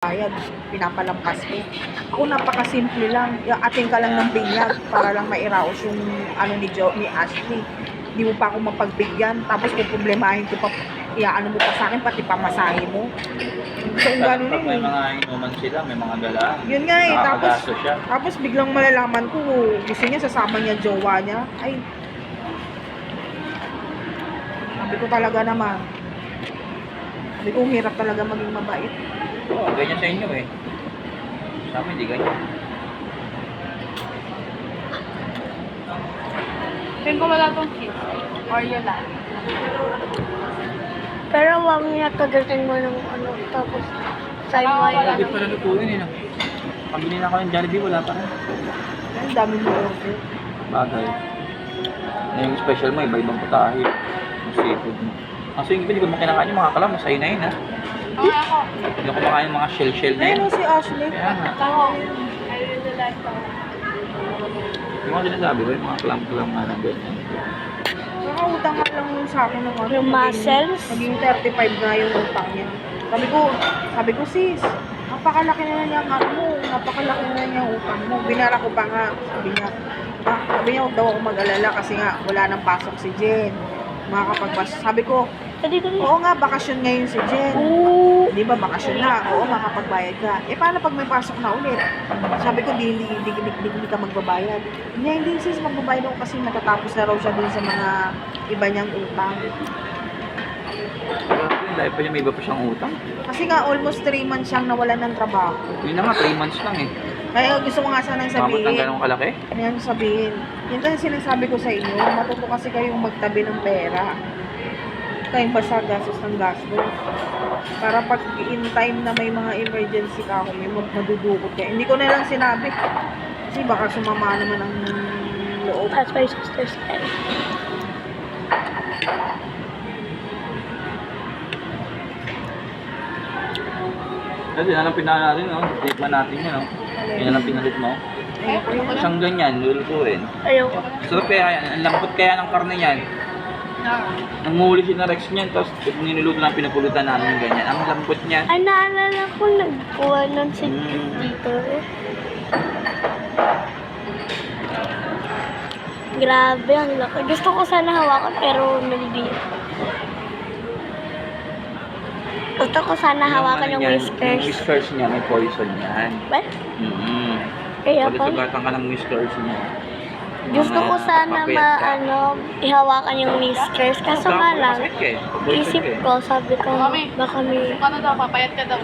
magbabayad, pinapalampas mo. Ako napakasimple lang, ating ka lang ng binyag para lang mairaos yung ano ni Ashley. Hindi mo pa ako mapagbigyan, tapos puproblemahin ko pa, iaano mo pa sa akin, pati pamasahe mo. So, gano'n Pag may eh. mga inuman sila, may mga galaan. Yun nga eh, Nakakagasto siya. tapos biglang malalaman ko, gusto niya sasama niya jowa niya. Ay, sabi ko talaga naman. Sabi ko, hirap talaga maging mabait. Oo, ganyan sa inyo eh. Sa amin, hindi ganyan. Tingin ko wala tong kiss. Or yun lang. Pero wag niya kagatin mo ng ano, tapos sa'yo mo Wala Hindi yun. pa nalutuin eh. No? Pabili na ako ng Jollibee, wala pa rin. Ay, ang dami mo order. Bagay. Na yung special mo, iba-ibang putahe. Yung seafood mo. Kaso yung iba, hindi ko naman kinakain yung mga kalam. Masaya na yun ha. Okay ako. Hindi ko kumakain yung mga shell-shell na yun. Ayun si Ashley. Kaya nga. Ako. I really like that. Yung mga sinasabi ko, yung mga kalam-kalam nga ng ganyan. Nakautang nga lang yun sa akin ng ano. Yung muscles? Naging 35 nga yung utang niya. Sabi ko sis, napakalaki na niya ang ano mo, napakalaki na niya ang utang mo. Binara ko pa nga, sabi niya, huwag daw ako mag-alala kasi nga wala nang pasok si Jen. Makakapagpasok. Sabi ko, oo nga, bakasyon ngayon si Jen. Di ba, bakasyon na? Oo, makakapagbayad ka. Eh, paano pag may pasok na ulit? Sabi ko, di ka magbabayad. Hindi sis, magbabayad ako kasi natatapos na raw siya dun sa mga iba niyang utang. Dahil pa niya, may iba pa siyang utang. Kasi nga, almost 3 months siyang nawalan ng trabaho. Yun na nga, 3 months lang eh. Kaya gusto ko nga sanang Mabot ng sabihin. ganong kalaki. Ayan sabihin. Yun kasi sinasabi ko sa inyo, matuto kasi kayong magtabi ng pera. Kayong basta gastos ng gastos. Para pag in time na may mga emergency ka ako, may madudukot ka. Hindi ko na lang sinabi. Kasi baka sumama naman ang loob. That's my sister said. Kasi yan ang pinahan natin, no? Tikman natin yan, no? Yan ang pinalit mo. Ayoko yun. Isang ganyan, lulutuin. Ayoko. Sarap kaya yan. Ang lambot kaya ng karne yan. Nanguhuli si na Rex niyan, tapos niluluto lang pinapulutan namin yung ganyan. Ang lambot niya. Ay, naalala ko, nagkuha ng secret Mm. dito eh. Grabe, ang laki. Gusto ko sana hawakan pero nalibig. Gusto ko sana hawakan yung Yung whiskers. whiskers niya, may poison yan. Ba? Kaya Kaya pa? sugatan ka ng whiskers niya. Gusto ko sana ihawakan yung whiskers. Kaso nga lang, isip ko, sabi ko, Mami, baka may ano daw, papayat ka daw.